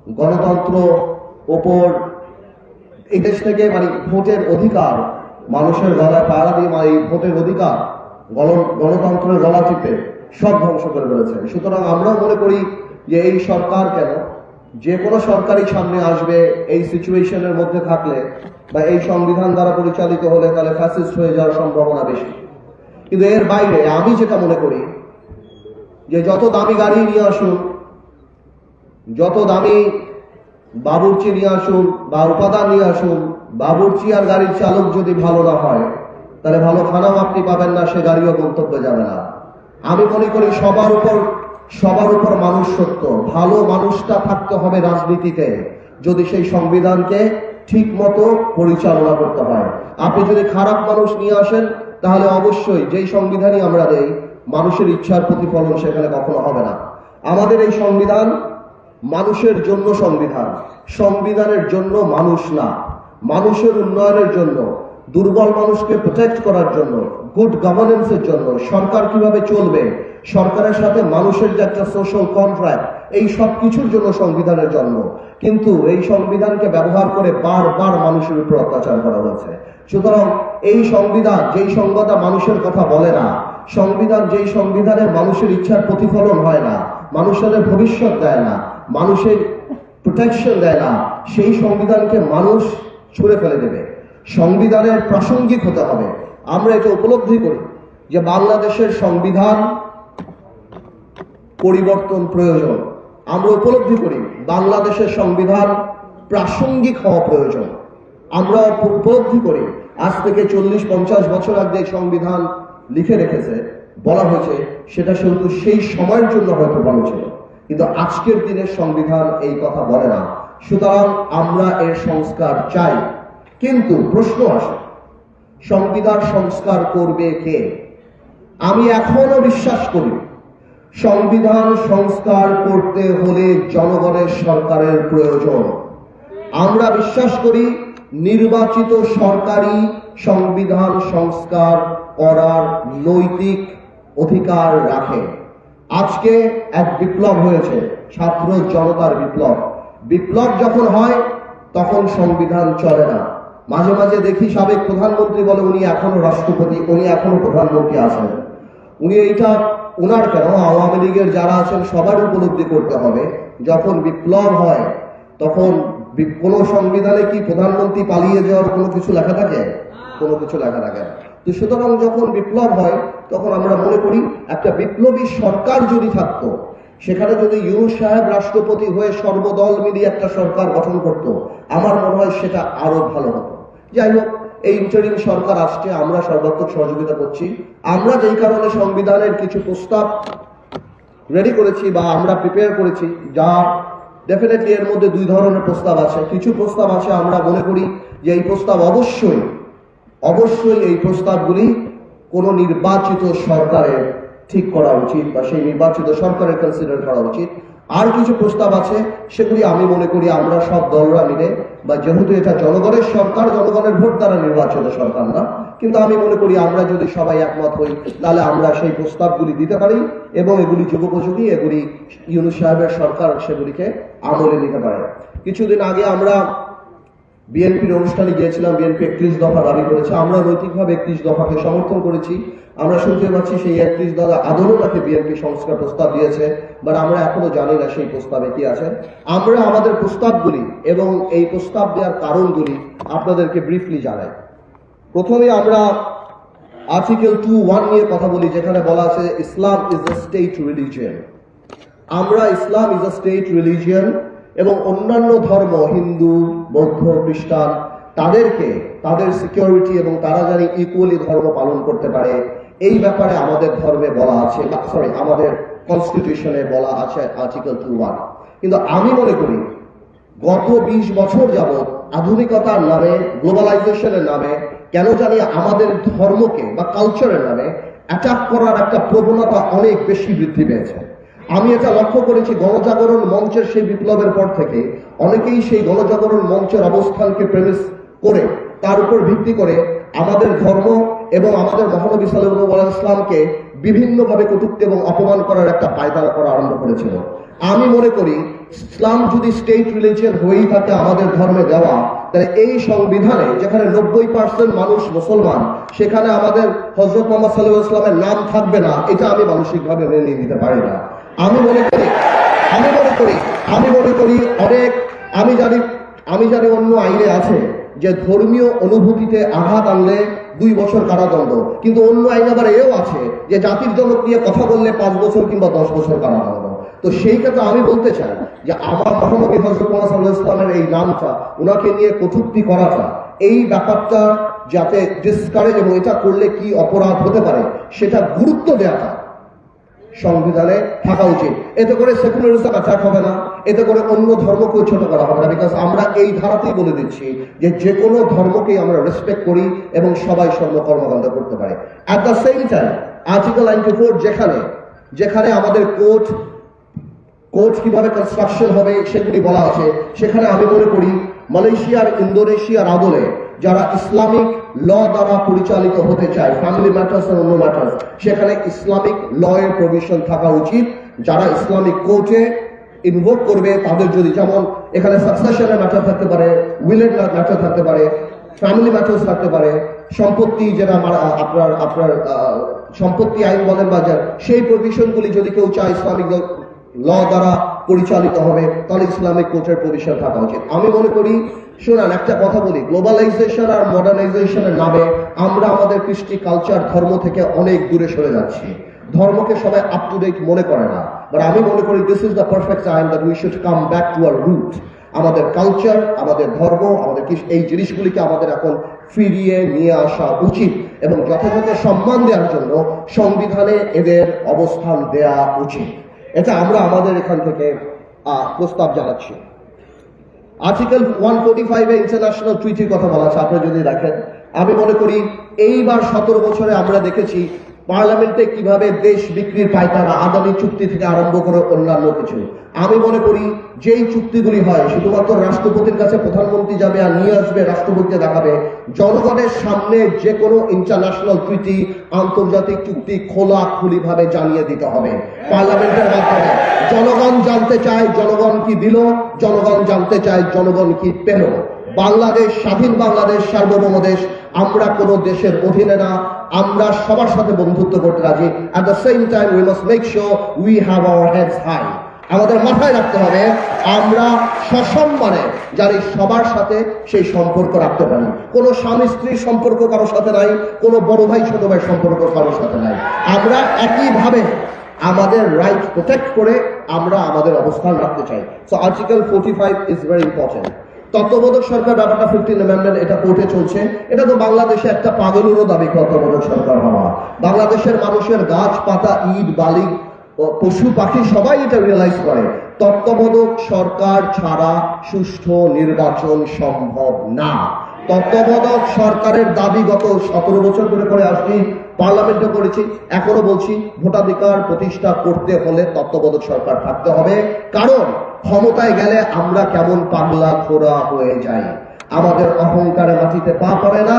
গণতন্ত্র ওপর এই দেশ থেকে ভোটের অধিকার মানুষের গলায় পাড়া দিয়ে এই ভোটের অধিকার গণতন্ত্রের গলা টিপে সব ধ্বংস করে ফেলেছে। সুতরাং আমরাও মনে করি যে এই সরকার কেন, যে কোনো সরকারই সামনে আসবে এই সিচুয়েশনের মধ্যে থাকলে বা এই সংবিধান দ্বারা পরিচালিত হলে তাহলে ফ্যাসিস্ট হয়ে যাওয়ার সম্ভাবনা বেশি। কিন্তু এর বাইরে আমি যেটা মনে করি যে যত দামি গাড়ি নিয়ে আসুন, যত দামি বাবুর্চি নিয়ে আসুন বা উপাদান নিয়ে আসুন, বাবুর্চি আর গাড়ির চালক যদি ভালো না হয় তাহলে ভালো খানাও আপনি পাবেন না, সে গাড়িও গন্তব্যে যাবে না। আমি মনে করি সবার উপর মানুষ সত্য, ভালো মানুষটা থাকতে হবে রাজনীতিতে যদি সেই সংবিধানকে ঠিক মতো পরিচালনা করতে হয়। আপনি যদি খারাপ মানুষ নিয়ে আসেন তাহলে অবশ্যই যেই সংবিধানই আমরা দেই মানুষের ইচ্ছার প্রতিফলন সেখানে কখনো হবে না। আমাদের এই সংবিধান মানুষের জন্য সংবিধান, সংবিধানের জন্য মানুষ না। মানুষের উন্নয়নের জন্য, দুর্বল মানুষকে প্রোটেক্ট করার জন্য, গুড গভর্নেন্সের জন্য, সরকার কিভাবে চলবে, সরকারের সাথে মানুষের যে একটা সোশ্যাল কন্ট্রাক্ট, এই সব কিছুর জন্য সংবিধানের জন্ম। কিন্তু এই সংবিধানকে ব্যবহার করে বারবার মানুষের উপর অত্যাচার করা হয়েছে। সুতরাং এই সংবিধান যেই সংবিধান মানুষের কথা বলে না, সংবিধান যেই সংবিধানে মানুষের ইচ্ছার প্রতিফলন হয় না, মানুষের ভবিষ্যৎ দেয় না, মানুষের প্রোটেকশন দেয় না, সেই সংবিধানকে মানুষ ছুঁড়ে ফেলে দেবে। সংবিধানের প্রাসঙ্গিক হতে হবে। আমরা এটা উপলব্ধি করি যে বাংলাদেশের সংবিধান পরিবর্তন প্রয়োজন। আমরা উপলব্ধি করি বাংলাদেশের সংবিধান প্রাসঙ্গিক হওয়া প্রয়োজন। আমরা উপলব্ধি করি আজ থেকে 40-50 বছর আগে সংবিধান লিখে রেখেছে, বলা হয়েছে, সেটা শুধু সেই সময়ের জন্য হয়তো ভালো ছিল, কিন্তু আজকের দিনের সংবিধান এই কথা বলে না। সুতরাং আমরা এর সংস্কার চাই, কিন্তু প্রশ্ন আসে সংবিধান সংস্কার করবে কে? আমি এখনো বিশ্বাস করি সংবিধান সংস্কার করতে হলে জনগণের সরকারের প্রয়োজন। আমরা বিশ্বাস করি নির্বাচিত সরকারই সংবিধান সংস্কার করার নৈতিক অধিকার রাখে। আজকে এক বিপ্লব হয়েছে, ছাত্র জনতার বিপ্লব। বিপ্লব যখন হয় তখন সংবিধান চলে না। মাঝে মাঝে দেখি সাবেক প্রধানমন্ত্রী বলে উনি এখনো রাষ্ট্রপতি, উনি এখনো প্রধানমন্ত্রী আছেন। উনি এইটা ওনার কেন, আওয়ামী লীগের যারা আছেন সবার উপলব্ধি করতে হবে, যখন বিপ্লব হয় তখন কোন সংবিধানে কি প্রধানমন্ত্রী পালিয়ে যাওয়ার কোনো কিছু লেখা থাকে? কোনো কিছু লেখা থাকে না। তো সুতরাং যখন বিপ্লব হয় তখন আমরা মনে করি একটা বিপ্লবী সরকার যদি থাকতো, সেখানে যদি ইউনূস সাহেব রাষ্ট্রপতি হয়ে সর্বদল মিলিয়ে একটা সরকার গঠন করত, আমার মনে হয় সেটা আরো ভালো হতো। যাই হোক, এই ইন্টারিম সরকার আসছে, আমরা সর্বাত্মক সহযোগিতা করছি। আমরা যেই কারণে সংবিধানের কিছু প্রস্তাব রেডি করেছি বা আমরা প্রিপেয়ার করেছি, যা ডেফিনেটলি এর মধ্যে দুই ধরনের প্রস্তাব আছে। কিছু প্রস্তাব আছে আমরা মনে করি যে এই প্রস্তাব অবশ্যই এই প্রস্তাবগুলি কোন নির্বাচিত সরকারের ঠিক করা উচিত বা সেই নির্বাচিত সরকারের কনসিডার করা উচিত। আর কিছু প্রস্তাব আছে সেগুলি আমি মনে করি আমরা সব দলরা মিলে, বা যেহেতু এটা জনগণের সরকার, জনগণের ভোট দ্বারা নির্বাচিত সরকার না, কিন্তু আমি মনে করি আমরা যদি সবাই একমত হই তাহলে আমরা সেই প্রস্তাবগুলি দিতে পারি এবং এগুলি যুগোপযোগী, এগুলি ইউনূস সাহেবের সরকার সেগুলিকে আমলে নিতে পারে। কিছুদিন আগে আমরা বিএনপির অনুষ্ঠানে গিয়েছিলাম। বিএনপি 31 দফা দাবি করেছে, আমরা নৈতিকভাবে 31 দফাকে সমর্থন করেছি। আমরা শুনতে পাচ্ছি সেই 31 দফা আদৌ তাকে বিএনপি সংস্কার প্রস্তাব দিয়েছে, বাট আমরা এখনো জানি না সেই প্রস্তাবে কি আছে। আমরা আমাদের প্রস্তাবগুলি এবং এই প্রস্তাব দেওয়ার কারণগুলি আপনাদেরকে ব্রিফলি জানাই। প্রথমে আমরা আর্টিকেল 2(1) নিয়ে কথা বলি, যেখানে বলা আছে ইসলাম ইজ এ স্টেট রিলিজিয়ন। আমরা ইসলাম ইজ এ স্টেট রিলিজিয়ন এবং অন্যান্য ধর্ম, হিন্দু, বৌদ্ধ, খ্রিস্টান, তাদেরকে তাদের সিকিউরিটি এবং তারা জানি ইকুয়ালি ধর্ম পালন করতে পারে, এই ব্যাপারে আমাদের ধর্মে বলা আছে, আমাদের কনস্টিটিউশনে বলা আছে আর্টিকেল 2(1). কিন্তু আমি মনে করি গত 20 বছর যাবৎ আধুনিকতার নামে, গ্লোবালাইজেশনের নামে কেন জানি আমাদের ধর্মকে বা কালচারের নামে অ্যাটাক করার একটা প্রবণতা অনেক বেশি বৃদ্ধি পেয়েছে। আমি এটা লক্ষ্য করেছি গণজাগরণ মঞ্চের সেই বিপ্লবের পর থেকে অনেকেই সেই গণজাগরণ মঞ্চের অবস্থানকে প্রেমিস করে, তার উপর ভিত্তি করে আমাদের ধর্ম এবং আমাদের মহানবী সাল্লাল্লাহু আলাইহি ওয়াসাল্লামকে বিভিন্নভাবে কটূক্তি এবং অপমান করার একটা পায়তারা করা আরম্ভ করেছিল। আমি মনে করি ইসলাম যদি স্টেট রিলিজিয়ন হয়েই থাকে আমাদের ধর্মে দেওয়া, তাহলে এই সংবিধানে যেখানে 90% মানুষ মুসলমান, সেখানে আমাদের হযরত মুহাম্মদ সাল্লাল্লাহু আলাইহি ওয়াসাল্লামের নাম থাকবে না, এটা আমি মানসিকভাবে মেনে নিতে পারি না। আমি মনে করি অনেক, আমি জানি অন্য আইনে আছে যে ধর্মীয় অনুভূতিতে আঘাত আনলে 2 বছর কারাদণ্ড, কিন্তু অন্য আইন আবার এও আছে যে জাতির জনক নিয়ে কথা বললে 5 বছর কিংবা 10 বছর কারাদণ্ড। তো সেই ক্ষেত্রে আমি বলতে চাই যে আমার মহানবী হযরত মুহাম্মদ সাল্লাল্লাহু আলাইহি ওয়াসাল্লামের এই নামটা, ওনাকে নিয়ে কটূক্তি করাটা, এই ব্যাপারটা যাতে ডিসকারেজ, এবং এটা করলে কি অপরাধ হতে পারে সেটা গুরুত্ব দেওয়াটা সংবিধানে থাকা উচিত। এতে করে সেকুলারিজম অ্যাটাক হবে না, এতে করে অন্য ধর্মকেও ছোট করা হবে না। বিকজ আমরা এই ধারাতেই বলে দিচ্ছি যে কোনো ধর্মকেই আমরা রেসপেক্ট করি এবং সবাই কর্মকাণ্ড করতে পারে। At the same time article 94 যেখানে আমাদের কোর্ট কিভাবে কনস্ট্রাকশন হবে সেগুলি বলা আছে, সেখানে আমি মনে করি মালয়েশিয়ার, ইন্দোনেশিয়ার আদলে যারা ইসলামিক ল দ্বারা পরিচালিত হতে চায়, ফ্যামিলি ম্যাটার্স আর অন্য ম্যাটার্স, সেখানে ইসলামিক ল এর প্রভিশন থাকা উচিত। যারা ইসলামিক কোর্টে ইনভোক করবে তাদের যদি, যেমন এখানে সাকসেশনের ম্যাটার থাকতে পারে, উইলের ম্যাটার থাকতে পারে, ফ্যামিলি ম্যাটার্স থাকতে পারে, সম্পত্তি যেটা আপনার সম্পত্তি আইন বলেন বা সেই প্রভিশনগুলি যদি কেউ চায় ইসলামিক ল দ্বারা পরিচালিত হবে, তাহলে ইসলামিক কোর্টের প্রভিশন থাকা উচিত। আমি মনে করি, শোনান একটা কথা বলি, গ্লোবালাইজেশন আর মডার্নাইজেশনের নামে আমরা আমাদের কৃষ্টি, কালচার, ধর্ম থেকে অনেক দূরে সরে যাচ্ছি। ধর্মকে সবাই আপ টু ডেট মনে করে না, বাট আমি মনে করি this is the perfect time that we should come back to our root. আমাদের কালচার, আমাদের ধর্ম, আমাদের এই জিনিসগুলিকে আমাদের এখন ফিরিয়ে নিয়ে আসা উচিত এবং যথাযথ সম্মান দেওয়ার জন্য সংবিধানে এদের অবস্থান দেয়া উচিত। এটা আমরা আমাদের এখান থেকে প্রস্তাব জানাচ্ছি। আর্টিকেল 145 ইন্টারন্যাশনাল ট্রিটির কথা বলা আছে, আপনি যদি দেখেন, আমি মনে করি এইবার 17 বছরে আমরা দেখেছি পার্লামেন্টে কিভাবে দেশ বিক্রির পায়তারা, আদানি চুক্তি থেকে আরম্ভ করে অন্যান্য কিছু। আমি মনে করি যেই চুক্তিগুলি হয় শুধুমাত্র রাষ্ট্রপতির কাছে প্রধানমন্ত্রী যাবে আর নিয়ে আসবে, রাষ্ট্রপতিকে দেখাবে। জনগণের সামনে যে কোনো ইন্টারন্যাশনাল ট্রিটি, আন্তর্জাতিক চুক্তি খোলাখুলি ভাবে জানিয়ে দিতে হবে পার্লামেন্টের মাধ্যমে। জনগণ জানতে চায় জনগণ কি দিল, জনগণ জানতে চায় জনগণ কি পেল। বাংলাদেশ স্বাধীন, বাংলাদেশ সার্বভৌম দেশ, আমরা কোনো দেশের অধীনে না, আমরা সবার সাথে বন্ধুত্ব করতে রাজি। At the same time we must make sure we have our heads high. আমাদের মাথায় রাখতে হবে আমরা সসম্মানে যারা সবার সাথে সেই সম্পর্ক রাখতে পারি। কোনো স্বামী স্ত্রীর সম্পর্ক কারোর সাথে নাই, কোনো বড় ভাই ছোট ভাই সম্পর্ক কারোর সাথে নাই। আমরা একইভাবে আমাদের রাইট প্রোটেক্ট করে আমরা আমাদের অবস্থান রাখতে চাই। So article 45 is very important. তত্ত্বাবধায়ক সরকার ব্যাপারটা 15 অ্যামেন্ডমেন্ট, এটা কোর্টে চলছে। এটা তো বাংলাদেশে একটা পাগলেরও দাবি তত্ত্বাবধায়ক সরকার হওয়া। বাংলাদেশের মানুষের গাছপাতা, ইট, বালি, পশু পাখি সবাই এটা রিয়েলাইজ করে তত্ত্বাবধায়ক সরকার ছাড়া সুষ্ঠু নির্বাচন সম্ভব না। তত্ত্বাবধায়ক সরকারের দাবি গত 17 বছর ধরে করে আসছি, পার্লামেন্টে করেছি, এখনো বলছি, ভোটাধিকার প্রতিষ্ঠা করতে হলে তত্ত্বাবধায়ক সরকার থাকতে হবে। কারণ ক্ষমতায় গেলে আমরা কেমন পাগলা খোরা হয়ে যাই, আমাদের অহংকারে মাটিতে পা পড়ে না,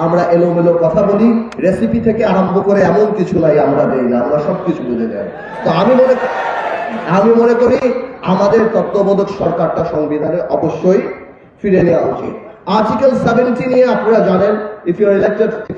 আমরা এলোমেলো কথা বলি, রেসিপি থেকে আরম্ভ করে এমন কিছু নাই আমরা দেই না, আমরা সবকিছু বুঝে যাই। তো আমি মনে করি আমাদের তত্ত্বাবধায়ক সরকারটা সংবিধানে অবশ্যই ফিরে নেওয়া উচিত। আর্টিকেল 70 নিয়ে আপনারা জানেন, if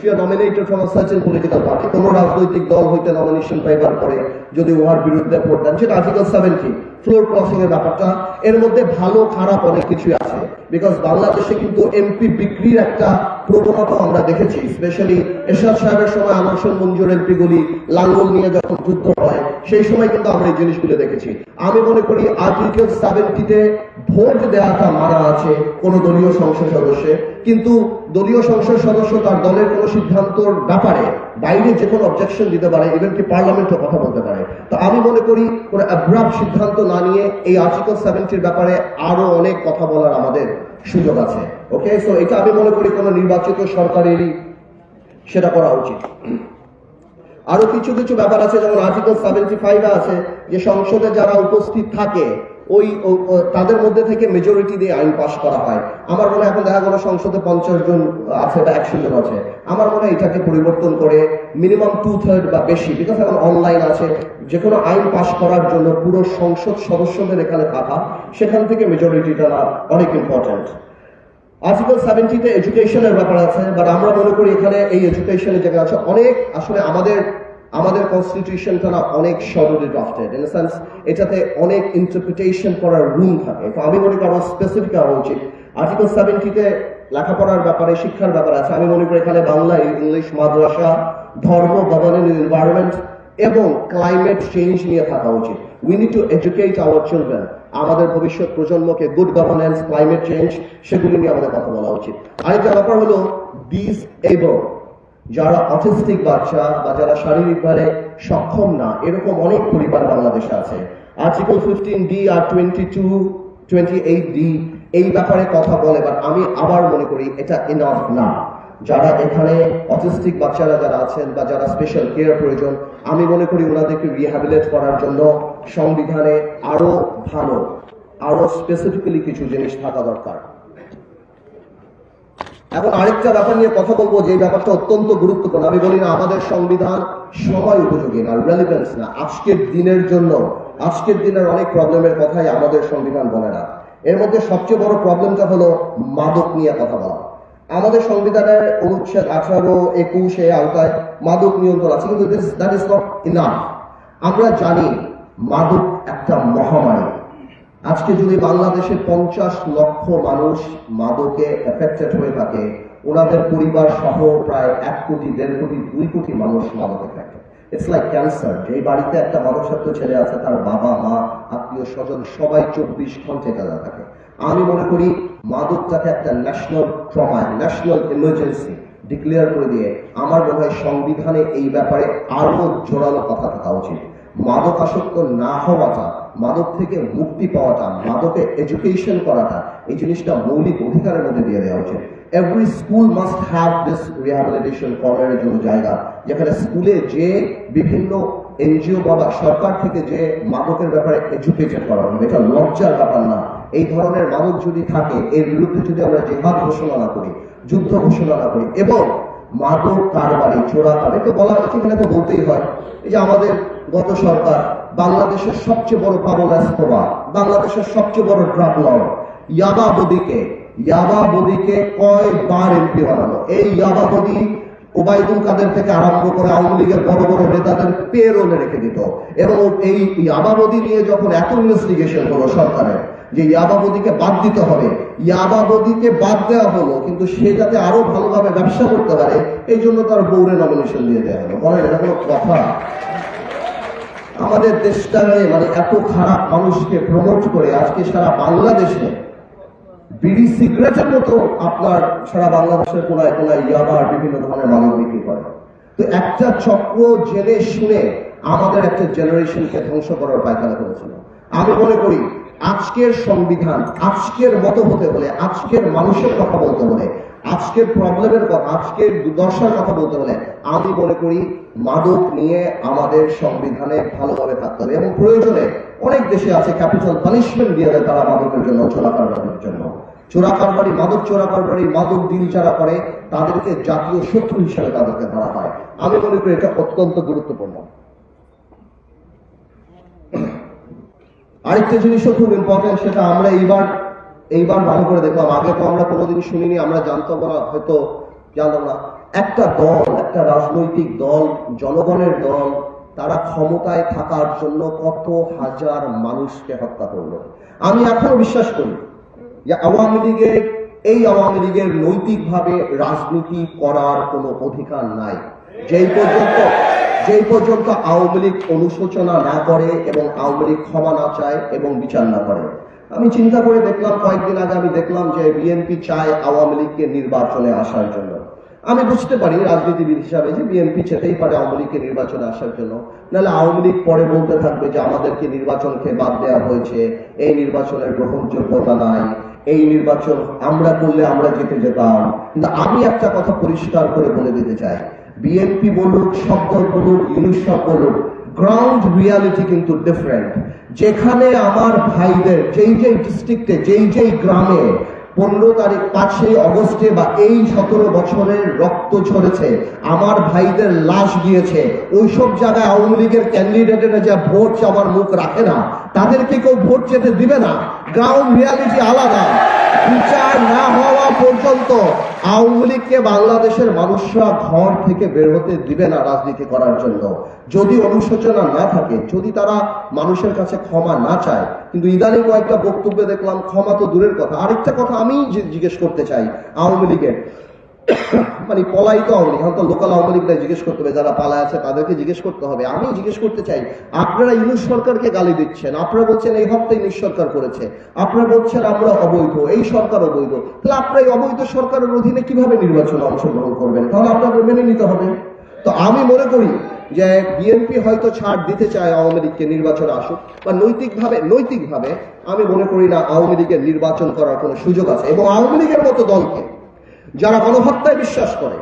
you are nominated from a certain political party, কোন রাজনৈতিক দল হইতে নমিনেশন পাইবার পরে যদি উহার বিরুদ্ধে ভোট দেন, সেটা আর্টিকেল 70 ফ্লোর ক্রসিং এর ব্যাপারটা। এর মধ্যে ভালো খারাপ অনেক কিছুই আছে, বিকজ বাংলাদেশে কিন্তু এমপি বিক্রির একটা প্রবণতা আমরা দেখেছি। স্পেশালি এরশাদ সাহেবের সময় আনসার মঞ্জুর এমপি গুলি লাঙ্গল নিয়ে যখন যুদ্ধ হয়, সেই সময় কিন্তু আমরা এই জিনিসগুলো দেখেছি। আমি মনে করি আর্টিকেল 70-তে ভোট দেওয়াটা মানা আছে কোন দলীয় সংসদ সদস্যে, কিন্তু দলীয় সংসদ সদস্য তার দলের কোন সিদ্ধান্তর ব্যাপারে বাইরে যে কোনো অবজেকশন দিতে পারে, ইভেন কি পার্লামেন্টে কথা বলতে পারে। তো আমি মনে করি কোনো অ্যাব্রাপ্ট সিদ্ধান্ত না নিয়ে এই আর্টিকেল 70-র ব্যাপারে আরো অনেক কথা বলার আমাদের সুযোগ আছে। ওকে, সো এটা আমি মনে করি কোনো নির্বাচিত সরকারেরই সেটা করা উচিত। আরো কিছু কিছু ব্যাপার আছে, যেমন আর্টিকেল 75 আছে যে সংসদে যারা উপস্থিত থাকে তাদের মধ্যে থেকে মেজরিটি দিয়ে আইন পাস করা হয়। আমার মনে হয় এখন দেখা গেল সংসদে 50 জন আছে বা 100 জন আছে, আমার মনে হয় এটাকে পরিবর্তন করে মিনিমাম 2/3 বা বেশি, বিকজ এখন অনলাইন আছে, যে কোনো আইন পাস করার জন্য পুরো সংসদ সদস্যদের এখানে থাকা, সেখান থেকে মেজরিটিটা অনেক ইম্পর্টেন্ট। আর্টিকেল 70-তে এডুকেশনের ব্যাপার আছে, বাট আমরা মনে করি এখানে এই এডুকেশনের জায়গা আছে অনেক। আসলে আমাদের কনস্টিটিউশনটা না অনেক শর্টলি ড্রাফটেড, ইন সেন্স এটাতে অনেক ইন্টারপ্রিটেশন করার রুম থাকে। তো আমি মনে করি আমার স্পেসিফিক হওয়া উচিত। আর্টিকেল 70-তে লেখাপড়ার ব্যাপারে, শিক্ষার ব্যাপারে আছে। আমি মনে করি এখানে বাংলা, ইংলিশ, মাদ্রাসা, ধর্ম, গভর্নেন্স, এনভায়রনমেন্ট এবং ক্লাইমেট চেঞ্জ নিয়ে থাকা উচিত। We need to educate our children. আমাদের ভবিষ্যৎ প্রজন্মকে গুড গভর্নেন্স, ক্লাইমেট চেঞ্জ, সেগুলি নিয়ে আমাদের কথা বলা উচিত। আরেকটা ব্যাপার হলো ডিসএবল, যারা অটিস্টিক বাচ্চা বা যারা শারীরিকভাবে সক্ষম না, এরকম অনেক পরিবার বাংলাদেশে আছে। আর্টিকেল 15D আর 28D এই ব্যাপারে কথা বলে, বাট আমি আবার মনে করি এটা ইনাফ না। যারা এখানে অটিস্টিক বাচ্চারা যারা আছেন বা যারা স্পেশাল কেয়ার প্রয়োজন, আমি মনে করি ওনাদেরকে রিহ্যাবিলিটেট করার জন্য সংবিধানে আরো ভালো, আরো স্পেসিফিক্যালি কিছু জিনিস থাকা দরকার। এখন আরেকটা ব্যাপার নিয়ে কথা বলবো, যে ব্যাপারটা অত্যন্ত গুরুত্বপূর্ণ। আমি বলি না আমাদের সংবিধান সময় উপযোগী না, রেলিভেন্স না। আজকের দিনের জন্য, আজকের দিনের অনেক প্রবলেমের কথাই আমাদের সংবিধান বলে না। এর মধ্যে সবচেয়ে বড় প্রবলেমটা হলো মাদক নিয়ে কথা বলা। আমাদের সংবিধানের অনুচ্ছেদ 18, 21 আওতায় মাদক নিয়ন্ত্রণ আছে, কিন্তু দ্যাট ইজ নট ইনাফ। আমরা জানি মাদক একটা মহামারী। আজকে যদি বাংলাদেশে 50 লক্ষ মানুষ মাদকে এফেক্টেড হয়ে থাকে, ওনাদের পরিবার সহ প্রায় 1 কোটি, 1.5 কোটি, 2 কোটি মানুষ মাদক এফেক্টেড। It's like cancer. যে বাড়িতে একটা মাদকাসক্ত ছেলে আছে, তার বাবা মা, আত্মীয় স্বজন সবাই 24 ঘন্টা কাজা থাকে। আমি মনে করি মাদকটাকে একটা national trauma, national emergency declare করে দিয়ে আমার মনে হয় সংবিধানে এই ব্যাপারে আরো জোরালো কথা থাকা উচিত। মাদকাসক্ত না হওয়াটা, মাদক থেকে মুক্তি পাওয়াটা, মাদকে এডুকেশন করাটা, এই জিনিসটা মৌলিক অধিকারের মধ্যে দিয়ে দেওয়া উচিত। Every school must have this rehabilitation কর্নারের জন্য জায়গা, যেখানে স্কুলে যে বিভিন্ন এনজিও বা সরকার থেকে যে মাদকের ব্যাপারে এডুকেশন করা হবে। এটা লজ্জার ব্যাপার না। এই ধরনের মাদক যদি থাকে, এর বিরুদ্ধে যদি আমরা জিহাদ ঘোষণা না করি, যুদ্ধ ঘোষণা না করি, এবং মাদক কারবারি, চোরাকার, এটা বলা হচ্ছে, এখানে তো বলতেই হয়। এই যে আমাদের গত সরকার বাংলাদেশের সবচেয়ে বড় পাগল এসকোবার, বাংলাদেশের সবচেয়ে বড় ড্রাগ লর্ড ইয়াবাবদিকে কয়বার এমপি বানালো। এই ইয়াবাবদি ওবায়দুল কাদের থেকে আরম্ভ করে আওয়ামী লীগের বড় বড় নেতাদের পেরোলে রেখে দিত। এবং এই ইয়াবাবদি নিয়ে যখন এত ইনভেস্টিগেশন হলো সরকারের, যে ইয়াবাবদিকে বাদ দিতে হবে, ইয়াবাবদিকে বাদ দেওয়া হলো, কিন্তু সে যাতে আরো ভালোভাবে ব্যবসা করতে পারে এই জন্য তার বউরে নমিনেশন দিয়ে দেওয়া হলো। বলেন এটা কোনো কথা? আমাদের দেশটাকে মানে এত খারাপ মানুষকে প্রমোট করে আজকে সারা বাংলাদেশে বিড়ি সিগারেটের মতো আপনার সারা বাংলাদেশের কোনায় কোনায় ইয়াবার বিভিন্ন ধরনের মাদক বিক্রি করে। তো একটা চক্র জেনে শুনে আমাদের একটা জেনারেশনকে ধ্বংস করার পায়খানা করেছিল। আমি মনে করি আজকের সংবিধান আজকের মতো হতে হলে, আজকের মানুষের কথা বলতে হলে, আজকের প্রবলেমের কথা, আজকের দুর্দশার কথা বলতে হলে, আমি মনে করি মাদক নিয়ে আমাদের সংবিধানে ভালোভাবে থাকতে হবে। এবং প্রয়োজনে অনেক দেশে আছে ক্যাপিটাল পানিশমেন্ট দিয়ে দেয় তারা মাদকের জন্য, চোরা কারবারির জন্য। চোরা কারবারি, মাদক চোরা কারবারি, মাদক ডিল যারা করে তাদেরকে জাতীয় শত্রু হিসেবে তাদেরকে ধরা হয়। আমি মনে করি এটা অত্যন্ত গুরুত্বপূর্ণ। আরেকটা জিনিসও খুব ইম্পর্টেন্ট, সেটা আমরা এইবার ভালো করে দেখলাম। আগে তো আমরা কোনোদিন শুনিনি, আমরা জানতাম না, হয়তো জানতাম না। একটা দল, একটা রাজনৈতিক দল, জনগণের দল, তারা ক্ষমতায় থাকার জন্য কত হাজার মানুষকে হত্যা করলো। আমি এখনো বিশ্বাস করি যে আওয়ামী লীগের নৈতিকভাবে রাজনীতি করার কোনো অধিকার নাই। যেই পর্যন্ত আওয়ামী লীগ অনুশোচনা না করে এবং আওয়ামী লীগ ক্ষমা না চায় এবং বিচার না করে। আমি চিন্তা করে দেখলাম, কয়েকদিন আগে আমি দেখলাম যে বিএনপি চায় আওয়ামী লীগকে নির্বাচনে আসার জন্য। আমি বুঝতে পারি রাজনীতিবিদ হিসাবে যে বিএনপি চেতেই পারে আওয়ামী লীগকে নির্বাচনে আসার জন্য, নাহলে আওয়ামী লীগ পরে বলতে থাকবে যে আমাদেরকে নির্বাচনকে বাদ দেওয়া হয়েছে, এই নির্বাচনের গ্রহণযোগ্যতা নাই, এই নির্বাচন আমরা করলে আমরা জিতে যেতাম। কিন্তু আমি একটা কথা পরিষ্কার করে বলে দিতে চাই, বিএনপি বলুক, সব দল বলুক, ইউনুস সব বলুক, গ্রাউন্ড রিয়ালিটি কিন্তু ডিফারেন্ট। যেখানে আমার ভাইদের যেই যেই ডিস্ট্রিক্টে যেই গ্রামে 15 তারিখ 5 অগস্টে বা এই 17 বছরের রক্ত ঝরেছে, আমার ভাইদের লাশ গিয়েছে, ওইসব জায়গায় আওয়ামী লীগের ক্যান্ডিডেটেরা যা ভোট চাওয়ার মুখ রাখে না, তাদেরকে কেউ ভোট যেতে দিবে না। গ্রাউন্ড রিয়ালিটি আলাদা। বিচার না হওয়া পর্যন্ত আওয়ামী লীগকে বাংলাদেশের মানুষরা ঘর থেকে বের হতে দিবে না রাজনীতি করার জন্য। যদি অনুশোচনা না থাকে, যদি তারা মানুষের কাছে ক্ষমা না চায়। কিন্তু ইদানিং কয়েকটা বক্তব্যে দেখলাম ক্ষমা তো দূরের কথা। আরেকটা কথা আমি জিজ্ঞেস করতে চাই আওয়ামী লীগের, মানে পলাইত আওয়ামী লীগ, হয়তো লোকাল আওয়ামী লীগরা জিজ্ঞেস করতে হবে, যারা পালায় আছে তাদেরকে জিজ্ঞেস করতে হবে। আমি জিজ্ঞেস করতে চাই, আপনারা ইউনূস সরকারকে গালি দিচ্ছেন, আপনারা বলছেন এই হত্যা ইউনূস সরকার করেছে, আপনারা বলছেন আমরা অবৈধ, এই সরকার অবৈধ, তাহলে আপনারা এই অবৈধ সরকারের অধীনে কিভাবে নির্বাচনে অংশগ্রহণ করবেন? তাহলে আপনাদের মেনে নিতে হবে। তো আমি মনে করি যে বিএনপি হয়তো ছাড় দিতে চায় আওয়ামী লীগকে নির্বাচনে আসুক, বা নৈতিকভাবে আমি মনে করি না আওয়ামী লীগের নির্বাচন করার কোনো সুযোগ আছে। এবং আওয়ামী লীগের মতো দলকে, যারা গণহত্যায় বিশ্বাস করে,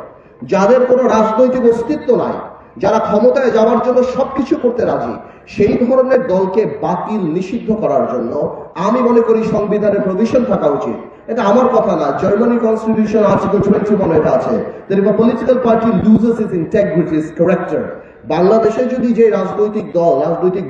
যাদের কোনো রাজনৈতিক অস্তিত্ব নাই, যারা ক্ষমতায় যাওয়ার জন্য সবকিছু করতে রাজি, সেই ধরনের দলকে বাতিল নিষিদ্ধ করার জন্য আমি মনে করি সংবিধানের প্রভিশন থাকা উচিত। এটা আমার কথা না, জার্মানি কনস্টিটিউশন আর্টিকেল 21 এটা আছে, that if a political party loses its integrity, its character, বাংলাদেশে যদি যে রাজনৈতিক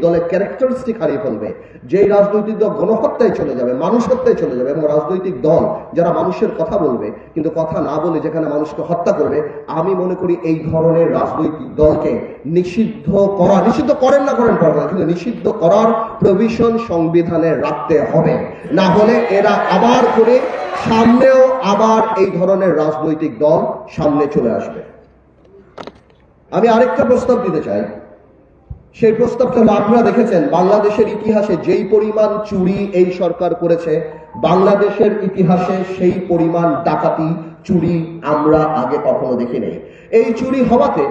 দলের ক্যারেক্টারিস্টিক হারিয়ে ফেলবে, যে রাজনৈতিক দল গণহত্যায় চলে যাবে, মানুষ হত্যায় চলে যাবে, এবং রাজনৈতিক দল যারা মানুষের কথা বলবে কিন্তু কথা না বলে যেখানে মানুষকে হত্যা করবে, আমি মনে করি এই ধরনের রাজনৈতিক দলকে নিষিদ্ধ করেন না কিন্তু নিষিদ্ধ করার প্রভিশন সংবিধানে রাখতে হবে। না হলে এরা আবার করে সামনেও আবার এই ধরনের রাজনৈতিক দল সামনে চলে আসবে। আমি আরেকটা প্রস্তাব দিতে চাই। সেই প্রস্তাবটা হলো, আপনারা দেখেছেন বাংলাদেশের ইতিহাসে যেই পরিমাণ চুরি এই সরকার করেছে, বাংলাদেশের ইতিহাসে সেই পরিমাণ ডাকাতি চুরি আমরা আগে কখনো দেখি নাই। এই চুরি হওয়াতে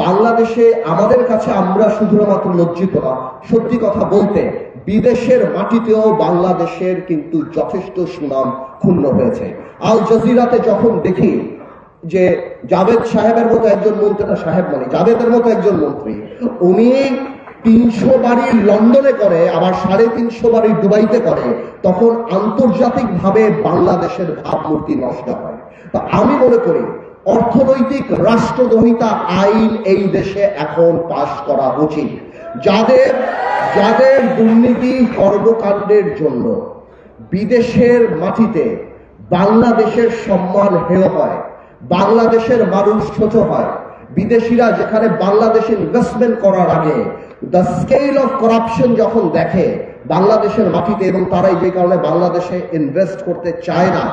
বাংলাদেশে আমাদের কাছে আমরা শুধুমাত্র লজ্জিত না, সত্যি কথা বলতে বিদেশের মাটিতেও বাংলাদেশের কিন্তু যথেষ্ট সুনাম ক্ষুণ্ণ হয়েছে। আল জাজিরাতে যখন দেখি যে জাভেদ সাহেবের মতো একজন মন্ত্রী, জাভেদের মতো একজন মন্ত্রী, উনি 300 বাড়ি লন্ডনে করে, আবার 350 বাড়ি দুবাইতে করে, তখন আন্তর্জাতিকভাবে বাংলাদেশের ভাবমূর্তি নষ্ট হয়। তা আমি মনে করি অর্থনৈতিক রাষ্ট্রদ্রোহিতা আইন এই দেশে এখন পাশ করা উচিত। যাদের দুর্নীতি কর্মকাণ্ডের জন্য বিদেশের মাটিতে বাংলাদেশের সম্মান হেয় হয়, বাংলাদেশের মানুষ ছোট হয়, বিদেশিরা যেখানে বাংলাদেশে ইনভেস্টমেন্ট করার আগে দ্য স্কেল অফ করাপশন যখন দেখে বাংলাদেশের মাটিতে, এবং তারাই যে কারণে বাংলাদেশে ইনভেস্ট করতে চায় না,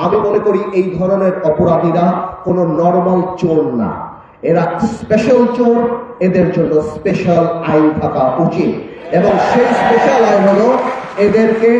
আমি মনে করি এই ধরনের অপরাধীরা কোনো নর্মাল চোর না, এরা স্পেশাল চোর। এদের জন্য স্পেশাল আইন থাকা উচিত, এবং সেই স্পেশাল আইন হলো এদেরকে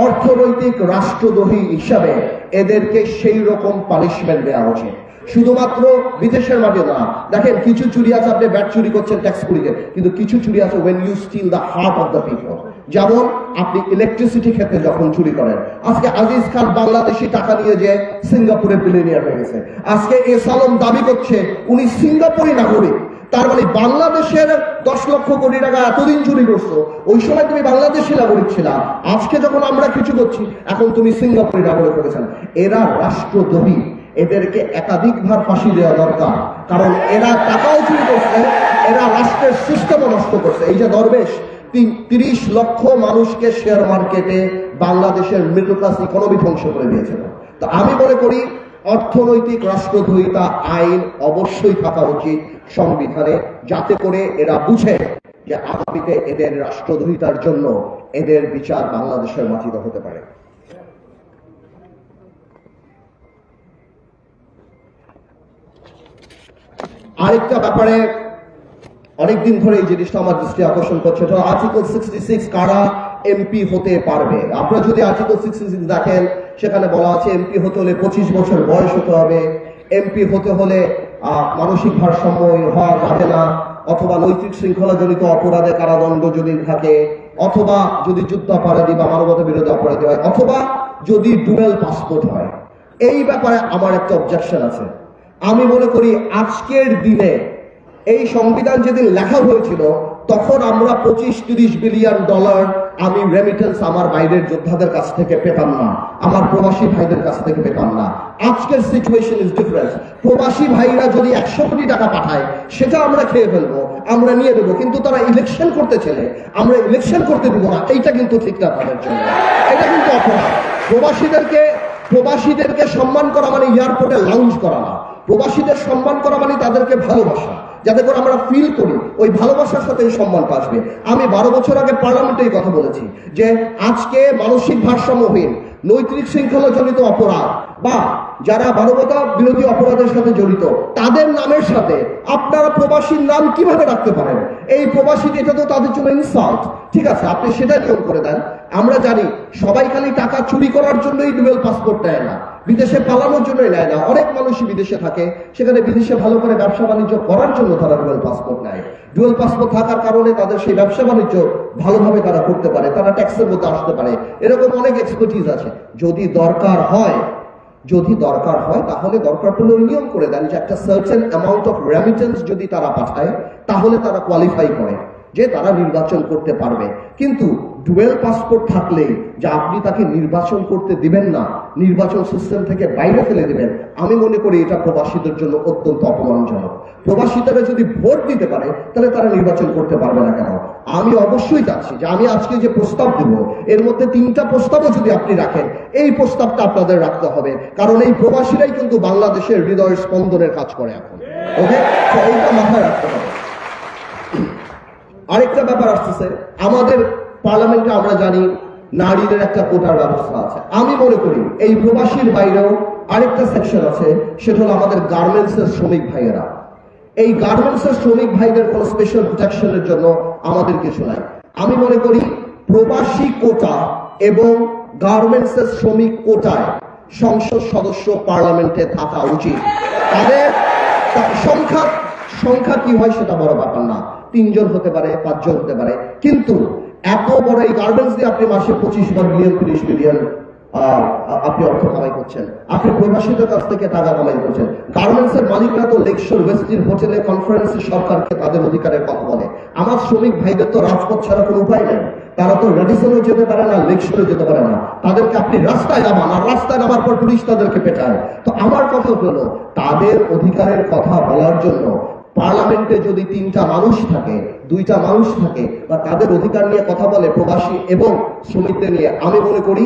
অর্থনৈতিক রাষ্ট্রদ্রোহী হিসাবে এদেরকে সেই রকম পানিশমেন্ট দেওয়া উচিত। শুধুমাত্র বিদেশের মাঠে না, দেখেন কিছু চুরি আছে, আপনি ব্যাট চুরি করছেন ট্যাক্স পুলিশে, কিন্তু কিছু চুরি আছে when you steal the heart of the people। যেমন আপনি ইলেকট্রিসিটি ক্ষেত্রে যখন চুরি করেন, আজকে আজিজ খান বাংলাদেশি টাকা নিয়ে যে সিঙ্গাপুরে বিলিয়নিয়ার হয়ে গেছে, আজকে এস আলম দাবি করছে উনি সিঙ্গাপুরি নাগরিক, তার মানে বাংলাদেশের 10 লক্ষ কোটি টাকা এতদিন চুরি করছো, ওই সময় তুমি বাংলাদেশি নাগরিক ছিলা, আজকে যখন আমরা কিছু করছি এখন তুমি সিঙ্গাপুরি নাগরিক হয়েছেন। এরা রাষ্ট্রদ্রোহী, এদেরকে একাধিকবার ফাঁসি দেওয়া দরকার, কারণ এরা টাকাও চুরি করছে, এরা রাষ্ট্রের সিস্টেমও নষ্ট করছে। এই যে দরবেশ 30 লক্ষ মানুষকে শেয়ার মার্কেটে বাংলাদেশের মিডল ক্লাস ইকোনমি ধ্বংস করে দিয়েছিল। তো আমি মনে করি অর্থনৈতিক রাষ্ট্রদ্রোহিতা আইন অবশ্যই থাকা উচিত সংবিধানে, যাতে করে এরা বুঝে যে আগামীতে এদের রাষ্ট্রদ্রোহিতার জন্য এদের বিচার বাংলাদেশের মাটিতে হতে পারে। আরেকটা ব্যাপারে অনেকদিন ধরে এই জিনিসটা আমার দৃষ্টি আকর্ষণ করছে, এটা আর্টিকেল 66 কারা এমপি হতে পারবে। আপনারা যদি আর্টিকেল 66 দেখেন, সেখানে বলা আছে এমপি হতে হলে 25 বছর বয়স হতে হবে, এমপি হতে হলে মানসিক ভারসাম্য হওয়া যাবে না, অথবা নৈতিক শৃঙ্খলাজনিত অপরাধে কারাদণ্ড যদি থাকে, অথবা যদি যুদ্ধাপরাধী বা মানবতা বিরোধী অপরাধী হয়, অথবা যদি ডুয়েল পাসপোর্ট হয়। এই ব্যাপারে আমার একটা অবজেকশন আছে। আমি মনে করি আজকের দিনে এই সংবিধান যেদিন লেখা হয়েছিল তখন আমরা 25-30 বিলিয়ন ডলার আমি রেমিটেন্স আমার বাইরের যোদ্ধাদের কাছ থেকে পেতাম না, আমার প্রবাসী ভাইদের কাছ থেকে পেতাম না। আজকের সিচুয়েশন ইজ ডিফারেন্ট। প্রবাসী ভাইরা যদি 100 কোটি টাকা পাঠায়, সেটা আমরা খেয়ে ফেলবো, আমরা নিয়ে দেবো, কিন্তু তারা ইলেকশন করতে চাইলে আমরা ইলেকশন করতে দিব না, এইটা কিন্তু ঠিক না তাদের জন্য, এটা কিন্তু অপরাধ। প্রবাসীদেরকে সম্মান করা মানে এয়ারপোর্টে লাউঞ্জ করা না, প্রবাসীদের সম্মান করা মানে তাদেরকে ভালোবাসা, যাতে করে আমরা ফিল করি ওই ভালোবাসার সাথে এই সম্মানটা আসবে। আমি 12 বছর আগে পার্লামেন্টে এই কথা বলেছি যে আজকে মানসিক ভারসাম্যহীন, নৈতিক শৃঙ্খলা জনিত অপরাধ বা যারা মানবতা বিরোধী অপরাধের সাথে জড়িত, তাদের নামের সাথে আপনারা প্রবাসীর নাম কিভাবে রাখতে পারেন? এই প্রবাসী, এটা তো তাদের জন্য ইনসাল্ট। ঠিক আছে, আপনি সেটা নিয়ম করে দেন। আমরা জানি সবাই খালি টাকা চুরি করার জন্যই ডুয়েল পাসপোর্ট নেয় না, বিদেশে পালানোর জন্যই নেয় না। অনেক মানুষই বিদেশে থাকে, সেখানে বিদেশে ভালো করে ব্যবসা বাণিজ্য করার জন্য তারা ডুয়েল পাসপোর্ট নেয়। ডুয়েল পাসপোর্ট থাকার কারণে তাদের সেই ব্যবসা বাণিজ্য ভালোভাবে তারা করতে পারে, তারা ট্যাক্সের মধ্যে আসতে পারে, এরকম অনেক এক্সপার্টিজ আছে। যদি দরকার হয় তাহলে দরকার পড়লে ওই নিয়ম করে দেন যে একটা সার্টেন অ্যামাউন্ট অফ রেমিটেন্স যদি তারা পাঠায়, তাহলে তারা কোয়ালিফাই করে যে তারা নির্বাচন করতে পারবে। কিন্তু ডুয়েল পাসপোর্ট থাকলে যে আপনি তাকে নির্বাচন করতে দিবেন না, নির্বাচন সিস্টেম থেকে বাইরে ফেলে দিবেন, আমি মনে করি এটা প্রবাসীদের জন্য অত্যন্ত অপমানজনক। প্রবাসীরা যদি ভোট দিতে পারে তাহলে তারা নির্বাচন করতে পারবে না কেন? আমি অবশ্যই চাচ্ছি যে আমি আজকে যে প্রস্তাব দেব, এর মধ্যে 3টা প্রস্তাবও যদি আপনি রাখেন, এই প্রস্তাবটা আপনাদের রাখতে হবে, কারণ এই প্রবাসীরাই কিন্তু বাংলাদেশের হৃদয় স্পন্দনের কাজ করে এখন। ওকে, তো এইটা মাথায় রাখতে হবে। আরেকটা ব্যাপার আসতেছে, আমাদের পার্লামেন্টে আমরা জানি নারীদের একটা কোটার ব্যবস্থা আছে। আমি মনে করি এই প্রবাসীর বাইরেও আরেকটা সেকশন আছে, সেটা হলো আমাদের গার্মেন্টসের শ্রমিক ভাইয়েরা। এই গার্মেন্টসের শ্রমিক ভাইদের কোনো স্পেশাল প্রোটেকশনের জন্য আমাদের কিছু নাই। আমি মনে করি প্রবাসী কোটা এবং গার্মেন্টসের শ্রমিক কোটায় সংসদ সদস্য পার্লামেন্টে থাকা উচিত। তাদের সংখ্যা কি হয় সেটা বড় ব্যাপার না, 3 জন হতে পারে, 5 জন হতে পারে, কিন্তু এত বড় এই গার্মেন্টস দিয়ে আপনি মাসে 25 বিলিয়ন 30 বিলিয়ন আপনি অর্থ কামাই করছেন, আপনি প্রবাসীদের কাছ থেকে টাকা কামাই করছেন। গার্মেন্টস এর মালিকরা তো লেকশোর ওয়েস্টিন হোটেলে কনফারেন্সে সরকারকে তাদের অধিকারের কথা বলে। আমার শ্রমিক ভাইদের তো রাজপথ ছাড়া কোনো উপায় নেই, তারা তো রেডিসনও যেতে পারে না, লেকশোরে যেতে পারে না, তাদেরকে আপনি রাস্তায় নামান, আর রাস্তায় নামার পর পুলিশ তাদেরকে পেটায়। তো আমার কথা হলো তাদের অধিকারের কথা বলার জন্য পার্লামেন্টে যদি 3টা মানুষ থাকে, 2টা মানুষ থাকে, বা তাদের অধিকার নিয়ে কথা বলে প্রবাসী এবং শ্রমিকদের নিয়ে, আমি মনে করি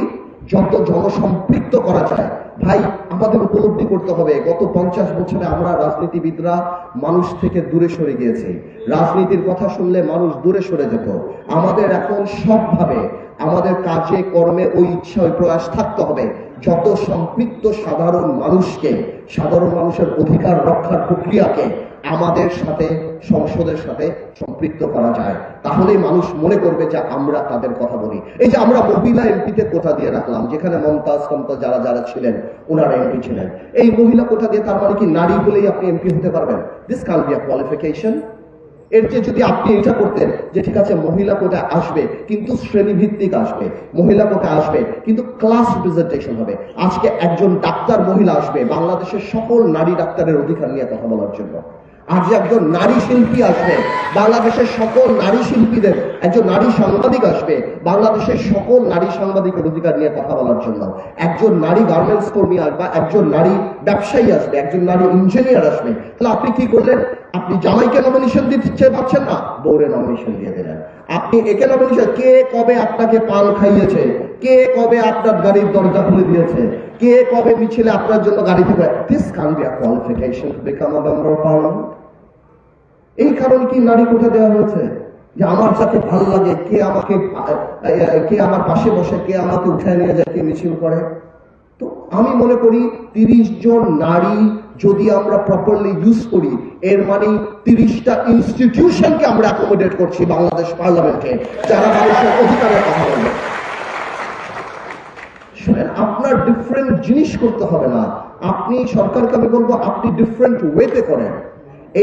যত জনসম্পৃক্ত করা যায়। ভাই, আমাদের উপলব্ধি করতে হবে গত 50 বছরে আমরা রাজনীতিবিদরা মানুষ থেকে দূরে সরে গিয়েছি। রাজনীতির কথা শুনলে মানুষ দূরে সরে যেত। আমাদের এখন সবভাবে আমাদের কাজে কর্মে ওই ইচ্ছা, ওই প্রয়াস থাকতে হবে যত সম্পৃক্ত সাধারণ মানুষের অধিকার রক্ষার প্রক্রিয়াকে আমাদের সাথে, সংসদের সাথে সম্পৃক্ত করা যায়। তাহলেই মানুষ মনে করবে যে আমরা তাদের কথা বলি। এই যে আমরা মহিলা এমপিতে কোটা দিয়ে রাখলাম, যেখানে মমতাজ যারা যারা ছিলেন ওনারা এমপি ছিলেন, এই মহিলা কোটা দিয়ে তার মানে কি নারী হলেই আপনি এমপি হতে পারবেন? This can be a qualification. এর যে যদি আপনি এটা করতেন যে ঠিক আছে মহিলা কোটা আসবে কিন্তু শ্রেণীভিত্তিক আসবে, মহিলা কোটা আসবে কিন্তু ক্লাস রিপ্রেজেন্টেশন হবে। আজকে একজন ডাক্তার মহিলা আসবে বাংলাদেশের সকল নারী ডাক্তারের অধিকার নিয়ে কথা বলার জন্য। আজ একজন নারী শিল্পী আসবে বাংলাদেশের সকল নারী শিল্পীদের, একজন নারী সাংবাদিক আসবে বাংলাদেশের সকল নারী সাংবাদিকের অধিকার নিয়ে কথা বলার জন্য। একজন নারী গার্মেন্টস কর্মী আসবে, একজন নারী ব্যবসায়ী আসবে, একজন নারী ইঞ্জিনিয়ার আসবে। তাহলে আপনি কি করলেন? আপনি জামাইকে নমিনেশন দিতে পারছেন না, বউরে নমিনেশন দিয়ে দিলেন। আপনি একে নমিনেশন, কে কবে আপনাকে পান খাইয়েছে, কে কবে আপনার গাড়ির দরজা খুলে দিয়েছে, কে কবে মিছিলে আপনার জন্য গাড়ি থেকে, this can be a qualification to become a member of parliament. এই কারণে কি নারী কোটা দেওয়া হয়েছে যে আমার যাতে ভালো লাগে, কে আমার পাশে বসে, কে আমাকে উঠায় নিয়ে যায়, কে মিছিল করে। তো আমি মনে করি 30 জন নারী যদি আমরা প্রপারলি ইউজ করি, এর মানে 30টা ইনস্টিটিউশনকে আমরা অ্যাকোমোডেট করছি বাংলাদেশ পার্লামেন্টে, যারা মানুষের অধিকারের কথা বলবে। শুনেন, আপনার ডিফারেন্ট জিনিস করতে হবে না, আপনি সরকারকে আমি বলবো আপনি ডিফারেন্ট ওয়েতে করেন।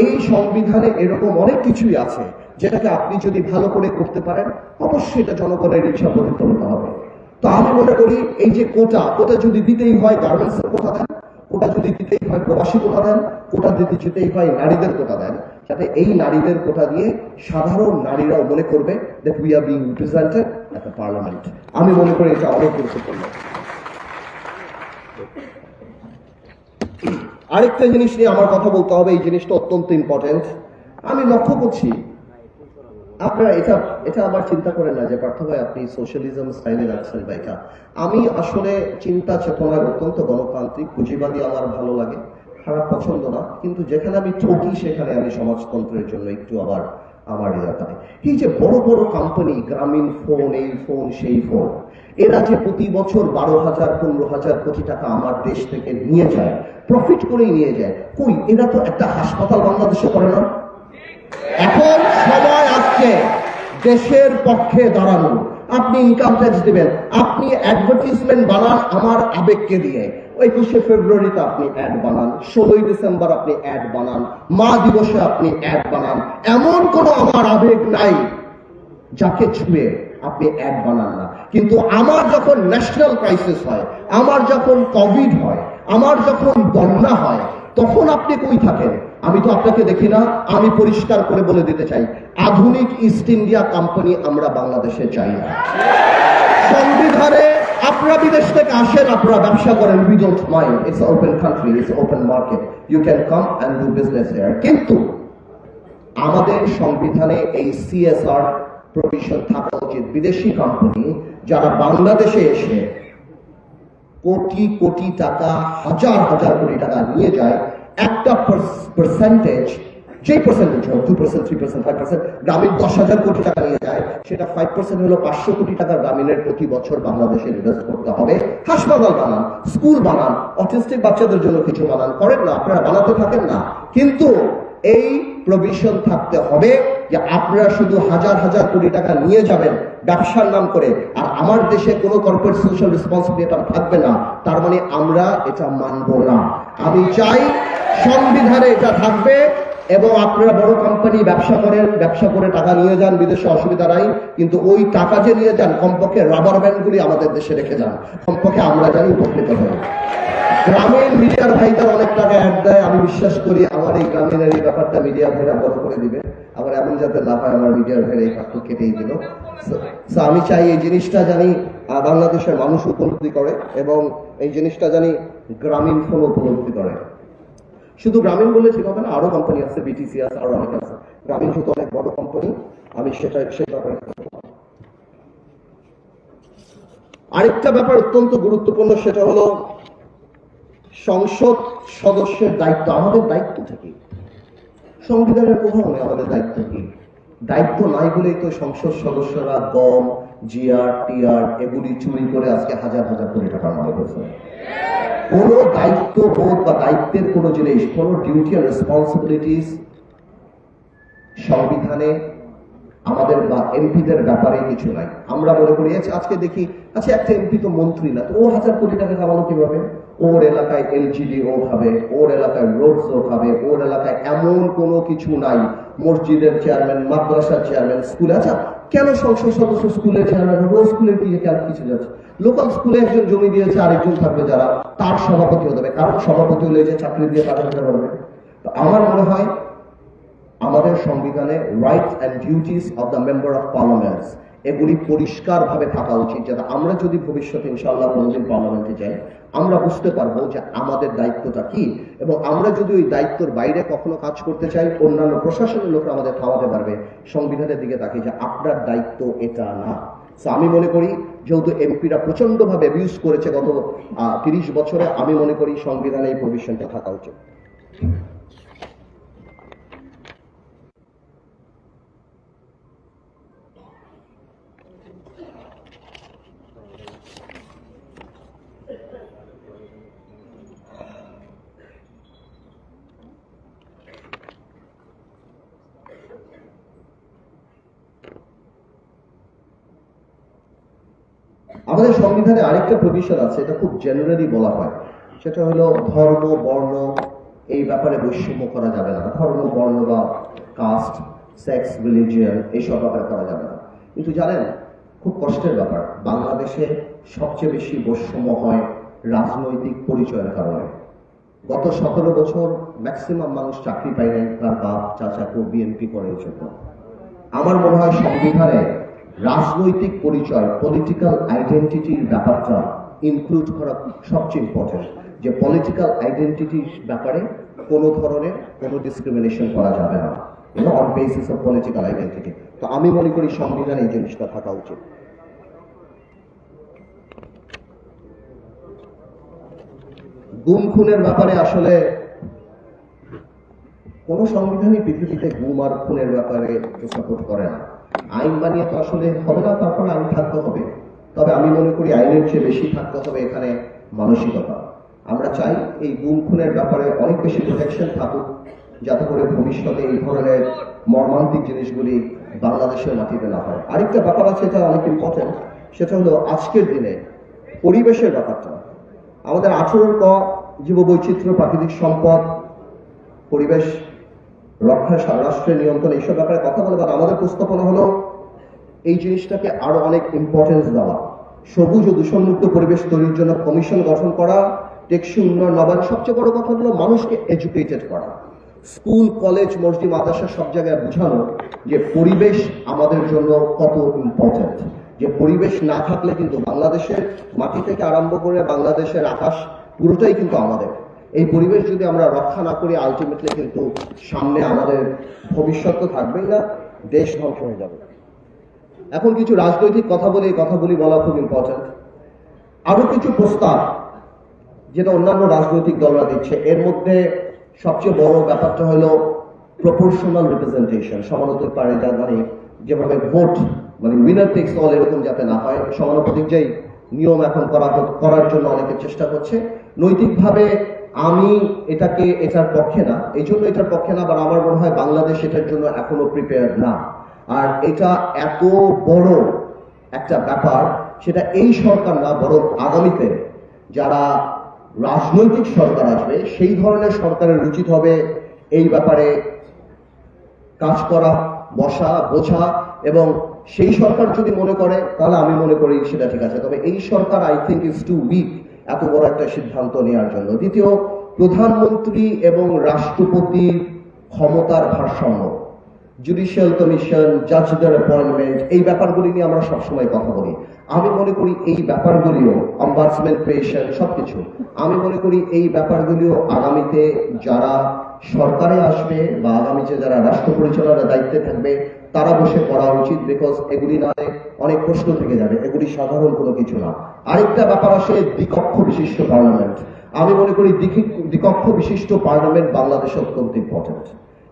এই সংবিধানে এরকম অনেক কিছুই আছে যেটাকে আপনি যদি ভালো করে করতে পারেন, অবশ্যই এটা জনগণের ইচ্ছা প্রতিফলিত হবে। তো আমি মনে করি এই যে কোটা যদি দিতেই হয় গার্মেন্টসের কোটা দেন, কোটা যদি দিতেই হয় প্রবাসী কোটা দেন, কোটা দিতে যেতেই হয় নারীদের কোটা দেন। যাতে এই নারীদের কোটা দিয়ে সাধারণ নারীরাও মনে করবে that we are being represented at the parliament. আমি মনে করি এটা অনেক গুরুত্বপূর্ণ। আরেকটা জিনিস নিয়ে আমার কথা বলতে হবে, এই জিনিসটা অত্যন্ত ইম্পর্টেন্ট। আমি লক্ষ্য করছি আপনারা এটা আবার চিন্তা করেন না যে পার্থ ভাই আপনি সোশ্যালিজম স্টাইলে যাচ্ছেন বা এটা। আমি আসলে চিন্তা চেতনার অত্যন্ত গণতান্ত্রিক, পুঁজিবাদী, আমার ভালো লাগে, খারাপ পছন্দ না, কিন্তু যেখানে আমি ঠকি সেখানে আমি সমাজতন্ত্রের জন্য একটু আবার আমার এলাকায় এই যে বড় বড় কোম্পানি, গ্রামীণ ফোন, এই ফোন সেই ফোন, এরা যে প্রতি বছর 12,000 15,000 কোটি টাকা আমার দেশ থেকে নিয়ে যায়, প্রফিট করেই নিয়ে যায়, কই এরা তো একটা হাসপাতাল বাংলাদেশে করে না। এখন সময় আসছে দেশের পক্ষে দাঁড়ানো। আপনি ইনকাম ট্যাক্স দিবেন, আপনি অ্যাডভার্টিজমেন্ট বানান আমার আবেগকে দিয়ে। 21শে ফেব্রুয়ারিতে আপনি অ্যাড বানান, 16ই ডিসেম্বর আপনি অ্যাড বানান, মা দিবসে আপনি অ্যাড বানান। এমন কোনো আমার আবেগ নাই যাকে ছুঁয়ে আপনি অ্যাড বানান না। কিন্তু আমার যখন ন্যাশনাল ক্রাইসিস হয়, আমার যখন কোভিড হয়, আমার যখন বন্যা হয়, তখন আপনি কই থাকেন? আমি তো আপনাকে দেখি না। আমি পরিষ্কার করে বলে দিতে চাই, আধুনিক ইস্ট ইন্ডিয়া কোম্পানি আমরা বাংলাদেশে চাই না। সংবিধানে আপনারা বিদেশ থেকে আসেন, আপনারা ব্যবসা করেন, we don't mind, it's open country, it's open market, you can come and do business here. কিন্তু আমাদের সংবিধানে এই CSR প্রভিশন থাকা উচিত। বিদেশি কোম্পানি যারা বাংলাদেশে এসে কোটি কোটি টাকা, হাজার হাজার কোটি টাকা নিয়ে যায়, একটা পার্সেন্টেজ, যে পার্সেন্টেজ হোক, 2%, 3%, 5%, গ্রামীণ 10,000 কোটি টাকা নিয়ে যায়, সেটা 5% হলো 500 কোটি টাকা গ্রামীণের প্রতি বছর বাংলাদেশে ইনভেস্ট করতে হবে। হাসপাতাল বানান, স্কুল বানান, অটিস্টিক বাচ্চাদের জন্য কিছু বানান, করেন না? আপনারা বানাতে থাকেন না, কিন্তু এই প্রভিশন থাকতে হবে যে আপনারা শুধু হাজার হাজার কোটি টাকা নিয়ে যাবেন ব্যবসার নাম করে, আর আমার দেশে কোনো কর্পোরেট সোশ্যাল রেসপন্সিবিলিটি থাকবে না। তার মানে আমরা এটা মানব না। আমি চাই সংবিধানে এটা থাকবে, এবং আপনারা বড় কোম্পানি ব্যবসা করেন, ব্যবসা করে টাকা নিয়ে যান বিদেশে, অসুবিধা নাই, কিন্তু ওই টাকা যে নিয়ে যান কমপক্ষে রাবার ব্যান্ডগুলি আমাদের দেশে রেখে যান, কমপক্ষে আমরা জানি উপকৃত হই। গ্রামীণ মিডিয়ার ভাইদের অনেক টাকা অ্যাড দেয়, আমি বিশ্বাস করি আমার এই গ্রামীণের এই ব্যাপারটা মিডিয়া ভাইরা বড় করে দিবে। আবার এমন যাতে না হয় আমার মিডিয়ার ভাইরা এই পাত্র কেটেই দিল। আমি চাই এই জিনিসটা জানি বাংলাদেশের মানুষ উপলব্ধি করে, এবং এই জিনিসটা জানি গ্রামীণ ফোন উপলব্ধি করে। শুধু গ্রামীণ বললে ঠিক হবে না, আরো কোম্পানি আছে, বিটিসি আছে, আরো অনেক আছে। গ্রামীণ শুধু অনেক বড় কোম্পানি, আমি সেটা আরেকটা ব্যাপার অত্যন্ত গুরুত্বপূর্ণ, সেটা হলো সংসদ সদস্যের দায়িত্ব। আমাদের দায়িত্ব কি? সংবিধানের কোথাও নেই আমাদের দায়িত্ব কি। দায়িত্ব নাই বলেই তো সংসদ সদস্যরা গম, জিআর, টিআর এগুলি চুরি করে আজকে হাজার হাজার কোটি টাকা মাল করেছে। কোন দায়িত্ব বোধ বা দায়িত্বের কোন জিনিস, কোন ডিউটি আর রেসপন্সিবিলিটিস সংবিধানে আমাদের বা এমপিদের ব্যাপারে কিছু নাই। আমরা মনে করি আজকে দেখি, আচ্ছা একটা এমপি তো মন্ত্রী না, তো ও হাজার কোটি টাকা কামালো কিভাবে? ওর এলাকায় এলজিডি ও খাবে, ওর এলাকায় রোডস ও খাবে, ওর এলাকায় এমন কোনো কিছু নাই। মসজিদের চেয়ারম্যান, মাদ্রাসার চেয়ারম্যান, স্কুলে, আচ্ছা কেন সংসদ সদস্য স্কুলের চেয়ারম্যান হবে? স্কুলের কি কেন কিছু যাচ্ছে? লোকাল স্কুলে একজন জমি দিয়েছে, আরেকজন থাকবে যারা তার সভাপতি হতে হবে, কারণ সভাপতি হলে যে চাকরি দিয়ে তাদের হতে পারবে। তো আমার মনে হয় আমাদের সংবিধানে rights and duties of the member of parliaments এগুলি পরিষ্কার ভাবে থাকা উচিত, যাতে আমরা যদি ভবিষ্যতে ইনশাআল্লাহ কোনোদিন পার্লামেন্টে যাই আমরা বুঝতে পারবো যে আমাদের দায়িত্বটা কি, এবং আমরা যদি ওই দায়িত্বের বাইরে কখনো কাজ করতে চাই অন্যান্য প্রশাসনের লোকরা আমাদের থামাতে পারবে। সংবিধানের দিকে তাকিয়ে যে আপনার দায়িত্ব এটা না। আমি মনে করি যেহেতু এমপিরা প্রচন্ড ভাবে অ্যাবিউজ করেছে গত 30 বছরে, আমি মনে করি সংবিধানে এই প্রভিশনটা থাকা উচিত। আমাদের সংবিধানে আরেকটা প্রভিশন আছে, এটা খুব জেনারেলি বলা হয়, সেটা হলো ধর্ম, বর্ণ এই ব্যাপারে বৈষম্য করা যাবে না। ধর্ম, বর্ণ বা কাস্ট, সেক্স, রিলিজিয়ন এইসব ব্যাপারে করা যাবে না। কিন্তু জানেন খুব কষ্টের ব্যাপার, বাংলাদেশে সবচেয়ে বেশি বৈষম্য হয় রাজনৈতিক পরিচয়ের কারণে। গত 17 বছর ম্যাক্সিমাম মানুষ চাকরি পায় নাই তার বাপ চাচাকে বিএনপি করে এই জন্য। আমার মনে হয় সংবিধানে রাজনৈতিক পরিচয়, পলিটিক্যাল আইডেন্টিটির ব্যাপারটা ইনক্লুড করা সবচেয়ে ইম্পর্টেন্ট, যে পলিটিক্যাল আইডেন্টিটির ব্যাপারে কোনো ধরনের কোনো ডিসক্রিমিনেশন করা যাবে না, on basis of political identity. তো আমি মনে করি সংবিধানে এই জিনিসটা থাকা উচিত। গুম খুনের ব্যাপারে আসলে কোন সংবিধানই পৃথিবীতে গুম আর খুনের ব্যাপারে সাপোর্ট করে না। আইন বানিয়ে তো আসলে হবে না, তারপর আইন থাকতে হবে। তবে আমি মনে করি আইনের চেয়ে বেশি থাকতে হবে এখানে মানসিকতা। আমরা চাই এই গুম খুনের ব্যাপারে অনেক বেশি প্রোটেকশন থাকুক, যাতে করে ভবিষ্যতে এই ধরনের মর্মান্তিক জিনিসগুলি বাংলাদেশের মাটিতে না হয়। আরেকটা ব্যাপার আছে, এটা অনেক ইম্পর্টেন্ট, সেটা হলো আজকের দিনে পরিবেশের ব্যাপারটা। আমাদের 18 ক জীববৈচিত্র্য, প্রাকৃতিক সম্পদ, পরিবেশ রক্ষা, রাষ্ট্রের নিয়ন্ত্রণ, এইসব ব্যাপারে কথা বলে, বা আমাদের প্রস্তাবনা হলো এই জিনিসটাকে আরো অনেক ইম্পর্টেন্স দেওয়া, সবুজ ও দূষণমুক্ত পরিবেশ তৈরির জন্য কমিশন গঠন করা, টেকসই উন্নয়ন নবায়ন, সবচেয়ে বড় কথা হলো মানুষকে এডুকেটেড করা। স্কুল, কলেজ, মসজিদ, মাদ্রাসা সব জায়গায় বোঝানো যে পরিবেশ আমাদের জন্য কত ইম্পর্টেন্ট, যে পরিবেশ না থাকলে কিন্তু বাংলাদেশের মাটি থেকে আরম্ভ করে বাংলাদেশের আকাশ পুরোটাই কিন্তু আমাদের। এই পরিবেশ যদি আমরা রক্ষা না করি, আলটিমেটলি কিন্তু সামনে আমাদের ভবিষ্যৎ তো থাকবেই না, দেশ ধ্বংস হয়ে যাবে। এখন কিছু রাজনৈতিক কথা বলে, এই কথাগুলি বলা খুব ইম্পর্টেন্ট। আরো কিছু প্রস্তাব যেটা অন্যান্য রাজনৈতিক দলরা দিচ্ছে, এর মধ্যে সবচেয়ে বড় ব্যাপারটা হলো প্রপোর্শনাল রিপ্রেজেন্টেশন, সমানুপাতিক পারে, যার মানে যেভাবে ভোট মানে উইনার টেক্স অল এরকম যাতে না হয়, সমানুপাতিক যেই নিয়ম এখন করার জন্য অনেকে চেষ্টা করছে। নৈতিকভাবে আমি এটার পক্ষে না, এই জন্য এটার পক্ষে না, আবার আমার মনে হয় বাংলাদেশ এটার জন্য এখনো প্রিপেয়ার না। আর এটা এত বড় একটা ব্যাপার, সেটা এই সরকার না, বরং আগামীতে যারা রাজনৈতিক সরকার আসবে সেই ধরনের সরকারের উচিত হবে এই ব্যাপারে কাজ করা, বসা, বোঝা। এবং সেই সরকার যদি মনে করে, তাহলে আমি মনে করি সেটা ঠিক আছে। তবে এই সরকার I think is too weak এত বড় একটা সিদ্ধান্ত নেওয়ার জন্য। দ্বিতীয়, প্রধানমন্ত্রী এবং রাষ্ট্রপতির ক্ষমতার ভারসাম্য, জুডিশিয়াল কমিশন, জাজদের অ্যাপয়েন্টমেন্ট, এই ব্যাপারগুলি নিয়ে আমরা সবসময় কথা বলি। আমি মনে করি এই ব্যাপারগুলিও, অম্বাডসম্যান ক্রিয়েশন, সবকিছু, আমি মনে করি এই ব্যাপারগুলিও আগামীতে যারা সরকারে আসবে বা আগামীতে যারা রাষ্ট্র পরিচালনার দায়িত্বে থাকবে তারা বসে করা উচিত। বিকজ এগুলি না অনেক প্রশ্ন থেকে যাবে, এগুলি সাধারণ কোনো কিছু না। আরেকটা ব্যাপার আসে দ্বিকক্ষ বিশিষ্ট পার্লামেন্ট। আমি মনে করি দ্বিকক্ষ বিশিষ্ট পার্লামেন্ট বাংলাদেশে অত্যন্ত ইম্পর্টেন্ট।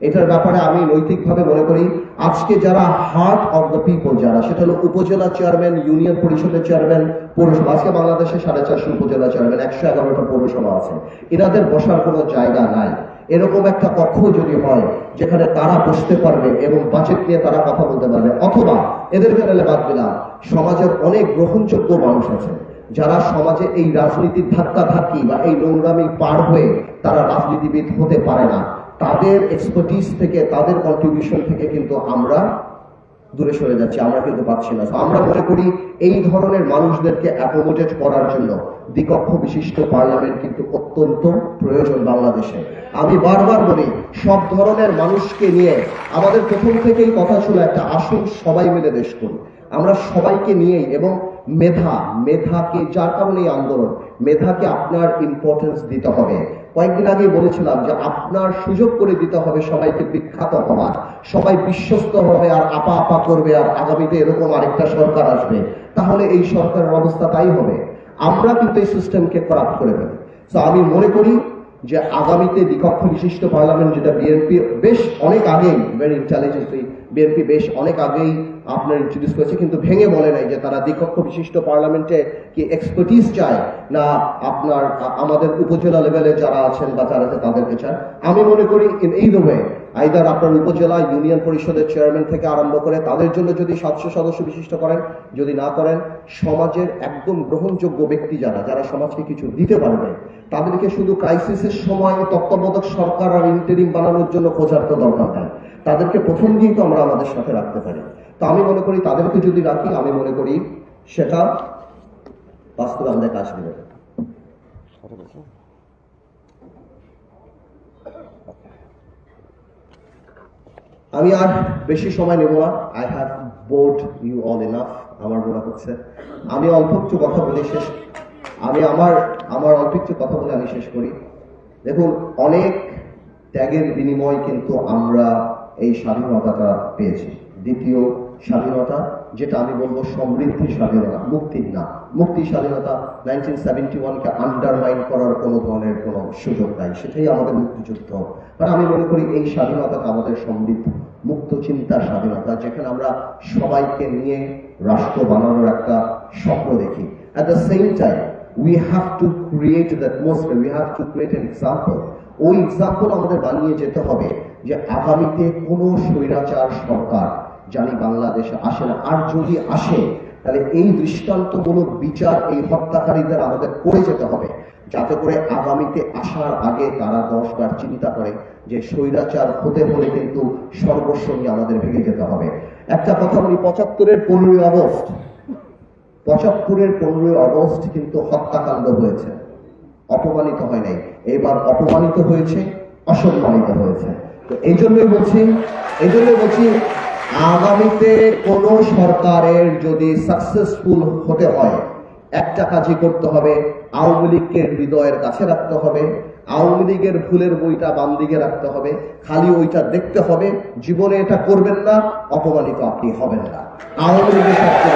এটার ব্যাপারে আমি নৈতিকভাবে মনে করি আজকে যারা হার্ট অফ দ্য পিপল, যারা, সেটা হলো উপজেলা চেয়ারম্যান, ইউনিয়ন পরিষদের চেয়ারম্যান, পৌরসভা। আজকে বাংলাদেশে 450 উপজেলা চেয়ারম্যান, 111টা পৌরসভা আছে। এনাদের বসার কোনো জায়গা নাই। এরকম একটা কক্ষ যদি হয় যেখানে তারা বসতে পারবে এবং বাজেট নিয়ে তারা কথা বলতে পারবে, অথবা এদের বেলালে বাদ দিলাম, সমাজের অনেক গ্রহণযোগ্য মানুষ আছে যারা সমাজে এই রাজনীতির ধাক্কা ধাক্কি বা এই নোংরামি পার হয়ে তারা রাজনীতিবিদ হতে পারে না, তাদের এক্সপার্টিস থেকে, তাদের কন্ট্রিবিউশন থেকে কিন্তু আমরা দূরে সরে যাচ্ছি, আমরা কিন্তু পাচ্ছি না। আমরা মনে করি এই ধরনের মানুষদেরকে অ্যাকোমোডেট করার জন্য দ্বিকক্ষ বিশিষ্ট পার্লামেন্ট কিন্তু অত্যন্ত প্রয়োজন বাংলাদেশে। আমি বারবার বলি, সব ধরনের মানুষকে নিয়ে আমাদের প্রথম থেকেই কথা ছিল একটা, আসুন সবাই মিলে দেশ করি। আমরা সবাইকে নিয়েই, এবং মেধাকে, যার কারণে এই আন্দোলন, মেধাকে আপনার ইম্পর্টেন্স দিতে হবে। কয়েকদিন আগে বলেছিলাম যে আপনার সুযোগ করে দিতে হবে সবাইকে বিখ্যাত হওয়ার, সবাই বিশ্বস্ত হবে আর আপা আপা করবে, আর আগামীতে এরকম আরেকটা সরকার আসবে, তাহলে এই সরকারের অবস্থা তাই হবে। আমরা কিন্তু এই সিস্টেমকে করাপ্ট করে ফেলি। তো আমি মনে করি যে আগামীতে দ্বিকক্ষ বিশিষ্ট পার্লামেন্ট, যেটা বিএনপি বেশ অনেক আগেই, ভেরি ইন্টেলিজেন্টলি বিএনপি বেশ অনেক আগেই আপনার ইন্ট্রোডিউস করেছে, কিন্তু ভেঙে বলে নাই যে তারা দ্বিকক্ষ বিশিষ্ট পার্লামেন্টে কি এক্সপার্টিস চায় না আপনার আমাদের উপজেলা লেভেলে যারা আছেন বা যারা আছে তাদেরকে চায়। আমি মনে করি ইন এই ওয়ে, আইদার আপনার উপজেলা, ইউনিয়ন পরিষদের চেয়ারম্যান থেকে আরম্ভ করে তাদের জন্য যদি 700 সদস্য বিশিষ্ট করেন, যদি না করেন সমাজের একদম গ্রহণযোগ্য ব্যক্তি যারা সমাজকে কিছু দিতে পারবে, তাদেরকে শুধু ক্রাইসিসের সময় তত্ত্বাবধায়ক সরকার আর ইন্টারিম বানানোর জন্য খোঁজার তো দরকার নেই, তাদেরকে প্রথম দিয়েই তো আমরা আমাদের সাথে রাখতে পারি। তো আমি মনে করি তাদেরকে যদি রাখি, আমি মনে করি সেটা বাস্তবে আমাদের কাজ দেবে। আমি আর বেশি সময় নেব না। I have bored you all enough আমার মনে হচ্ছে। আমি অল্প একটু কথা বলে শেষ অল্প একটু কথা বলে আমি শেষ করি। দেখুন, অনেক ত্যাগের বিনিময় কিন্তু আমরা এই স্বাধীনতাটা পেয়েছি। দ্বিতীয় স্বাধীনতা, যেটা আমি বলবো সমৃদ্ধির স্বাধীনতা, মুক্তির না। মুক্তির স্বাধীনতা 1971-কে আন্ডারমাইন করার কোনো ধরনের কোনো সুযোগ নাই, সেটাই আমাদের মুক্তিযুদ্ধ। মানে আমি মনে করি এই স্বাধীনতাটা আমাদের সমৃদ্ধ মুক্ত চিন্তার স্বাধীনতা, যেখানে আমরা সবাইকে নিয়ে রাষ্ট্র বানানোর একটা স্বপ্ন দেখি। At the same time we have to create the atmosphere, we have to create an example. ওই এক্সাম্পল আমাদের বানিয়ে যেতে হবে যে আগামীতে কোনো স্বৈরাচার সরকার জানি বাংলাদেশে আসে না, আর যদি আসে তাহলে এই দৃষ্টান্তমূলক বিচার এই হত্যাকারীদের আমাদের করে যেতে হবে, যাতে করে আগামীতে আসার আগে তারা 10 বার চিন্তা করে যে স্বৈরাচার হতে হলে কিন্তু সর্বস্ব নিয়ে আমাদের ভেঙে যেতে হবে। একটা কথা বলি, 75-এর 15ই আগস্ট, 75-এর 15ই আগস্ট কিন্তু হত্যাকাণ্ড হয়েছে, অপমানিত হয় নাই। এবার অপমানিত হয়েছে, অসম্মানিত হয়েছে। তো এই জন্যই বলছি আগামীতে কোন সরকারের যদি সাকসেসফুল হতে হয়, একটা কাজই করতে হবে, আওয়ামী লীগকে হৃদয়ের কাছে রাখতে হবে, আওয়ামী লীগের ভুলের বইটা বাম দিকে রাখতে হবে, খালি ওইটা দেখতে হবে। জীবনে এটা করবেন না, অপমানিত আপনি হবেন না। আওয়ামী লীগের সাথে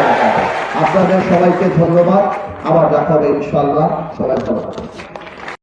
আপনাদের সবাইকে ধন্যবাদ। আবার দেখা হবে ইনশাআল্লাহ। সবাই ভালো থাকুন।